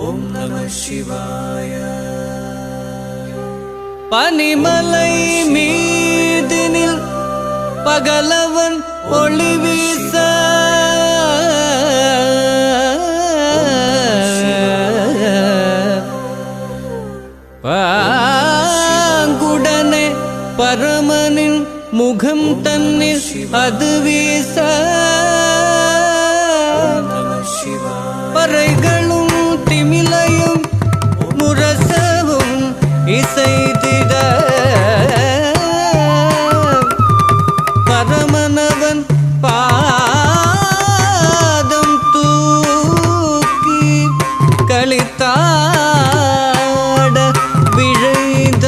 ஓம் நம சிவாய. பனிமலை மீதினில் பகலவன் ஒளி வீச பாங்குடனே பரமனின் முகம் தன்னில் அது வீச பறைகளும் திமிலையும் முரசவும் இசைத்திட பரமனவன் பாதம் தூக்கி களித்தாட விழைந்த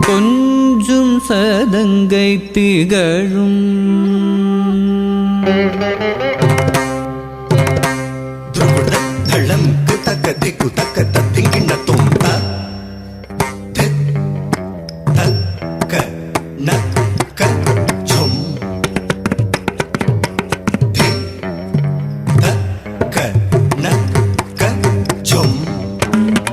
கொஞ்சும் சதங்கை திகழும் தளம் தக்க திக்கு தக்க தத்திங்கிண்ண தோம் தக்க நக்க ஜொம் தக்க நக்க ஜொம் தக்க நக்க ஜொம் நக்க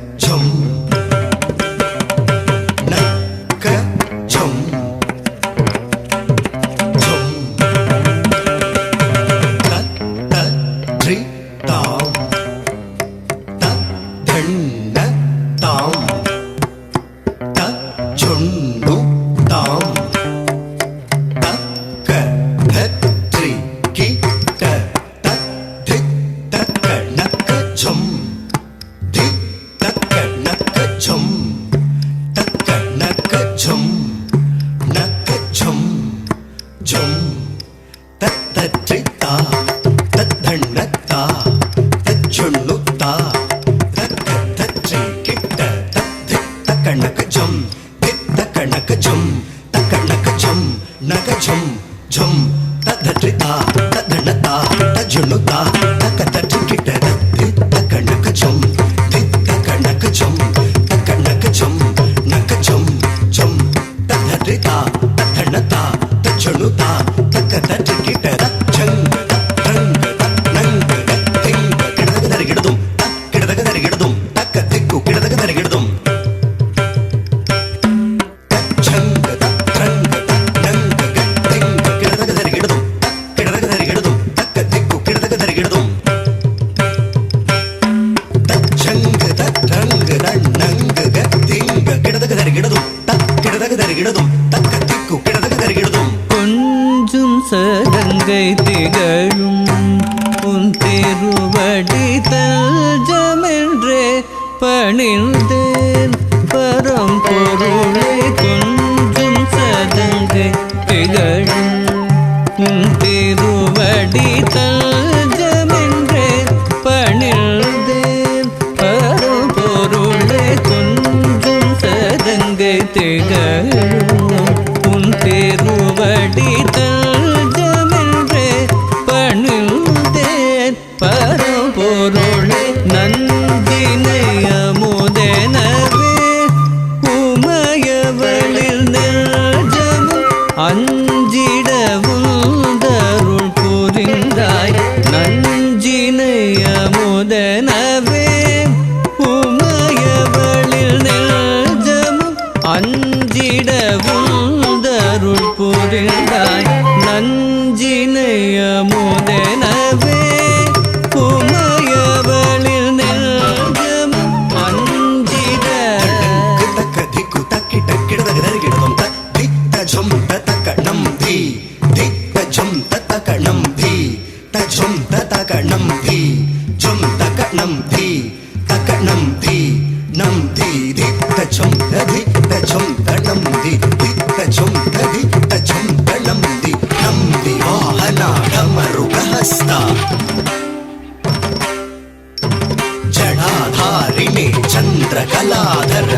ஜொம் கொஞ்சும் சதங்கை திகழும் உன் திருவடி தஞ்சமென்றே பணிந்தேன் பரம்பொருளை. கொஞ்சும் சதங்கை திகழும் உன் திருவடி தஞ்சமென்றே பணிந்தேன் பரம்பொருளை. கொஞ்சும் சதங்கை திகழும் உன் திருவடி தஞ்சமென்றே பணிந்தேன் பரம்பொருளை. நந்தினை அமுதெனவே உமையவளில் நெஞ்சமும் அஞ்சிடவும் தருள் புரிந்தாய். நஞ்சினை அமுதெனவே உமையவளில் நெஞ்சமும் அஞ்சிடவும் தருள் புரிந்தாய். நஞ்சினை அமுதெனவே உமையவளில் நெஞ்சமும் அஞ்சிட தக்க திக்கு தக்கிட்ட கிடதகிடதகிடதும் தித்த ஜொம் தக்க நம் தி தித்த ஜொம் தக்க நம் தி தஜொம் தக்க நம் தி ஜொம் தக்க நம் தி தக்க நம் தி நம் தி தித்த ஜொம் ததி தஜொம் தனம் தி தித்த ஜொம் ததி தஜொம் தனம் தி நம் தி வாஹன டமருகஹஸ்தா ஜடாதாரிணி சந்திரகலாதர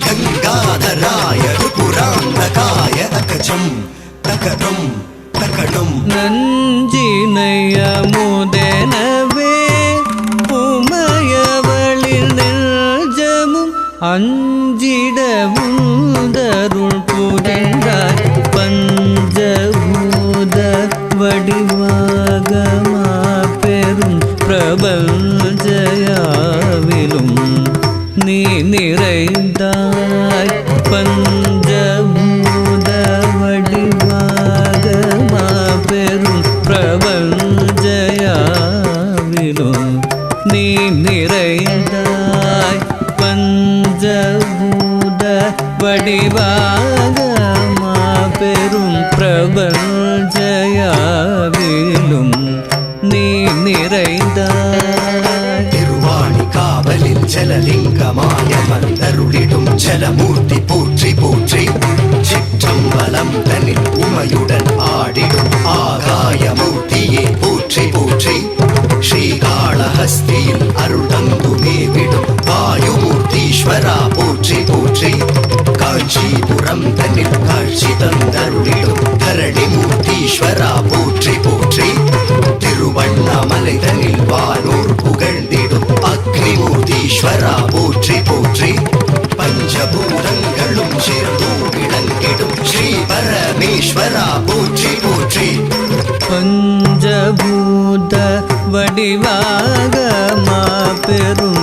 கங்காதராய ருபுராந்தகாய தகஜம் தகடும் தகடும் நஞ்சினை அமுதெனவே அஞ்சிட உந்தருள் புரிந்தாய் பஞ்சபூத வடிவாகமா பெரும் பிரபஞ்சயாவிலும் நீ நிறைந்தாய் பஞ்சபூத வடிவாகமா பெரும் பிரபஞ்சயாவிலும் நீ நிறைந்தாய் பஞ்சபூத வடிவாகமா பெரும் பிரபஞ்சயாவிலும் நீ நிறைந்தாய் திருவாணி காவலில் ஜலலிங்கமாய மந்தருளிடும் ஜலமூர்த்தி போற்றி போற்றி சிற்றம்பலம் தனில் உமையுடன் ஆடிடும் ஆகாயமூர்த்தியே போற்றி போற்றி ஸ்ரீகாளஹஸ்தியில் அருள் தங்குமே விடும் வாயுமூர்த்தீஸ்வரா போற்றி போற்றி காஞ்சிபுரம் தன்னில் காட்சி தந்தருளிடும் தரணிமூர்த்தீஸ்வரா போற்றி போற்றி திருவண்ணாமலை தன்னில் வானூர் புகழ்ந்திடும் அக்னிமூர்த்தீஸ்வரா போற்றி போற்றி பஞ்சபூதங்களும் சேர்ந்து விளங்கிடும் ஸ்ரீ பரமேஸ்வரா போற்றி போற்றி பஞ்சபூத வடிவாகமா பெரும்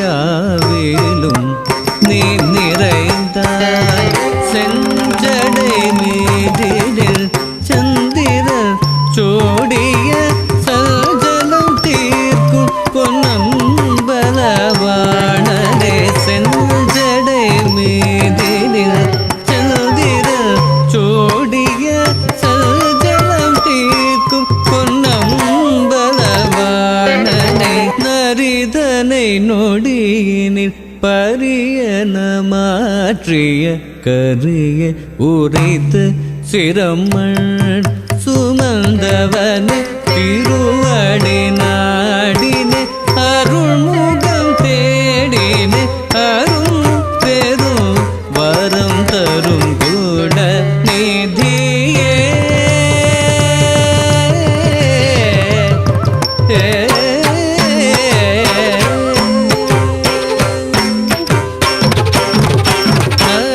பிரபஞ்சயாவிலும் நீ நிறைந்தாய் செஞ்சடை மீதில் சந்திரர் சோடிய சஞ்சலம் தீர்க்கும் பொன்னம்பலவாணரே செஞ்சடை மீதில் சந்திரர் சோடிய சஞ்சலம் தீர்க்கும் பொன்னம்பலவாணனை நரிதனை நொடியினில் பரியன மாற்றிய கரிய உரைத்து சிரமண் சுமந்தவனே திருவடி நாடினே அருள்முகம் தேடினே அருள் பெரும் வரம் தரும் கூட நிதியே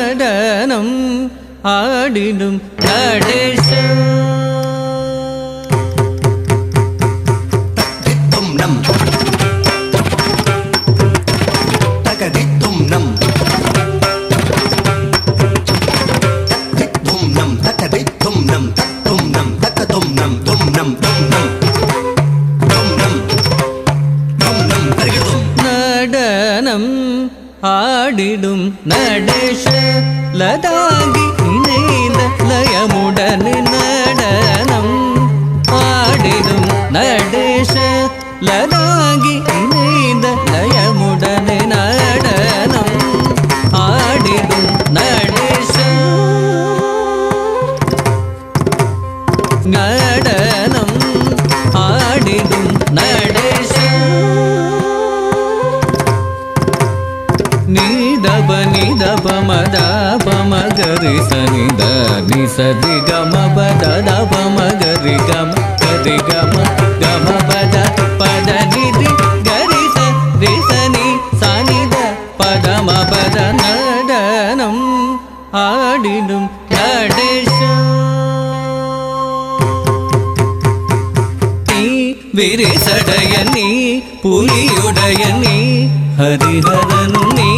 நடனம் ஆடிடும் நடேச தித்தும் நம் தகதித்தும் நம் தித்தும் நம் தகதித்தும் நம் தத்தும் நம் தகதும் நம் தும் நம் தும் நம் தும் நம் தும் நம் தருகிறதும் நடனம் ஆடிடும் நடேஷ லதாகி இணைந்த லயமுடனே நடனம் ஆடிடும் நடேஷ லதாகி இணைந்த லயமுடனே நடனம் ஆடிடும் நடேஷ நடனம் ஆடிடும் நடேஷ நீதப நிதப மத பமகரி சனித நிசதி கம பத பமகரி கம கதி கம கம பத பத நிதி கரி சனி சனித பதம பத நடனம் ஆடிடும் நடேஷ விரிசடைய நீ புலியுடைய நீ ஹரிஹரனும் நீ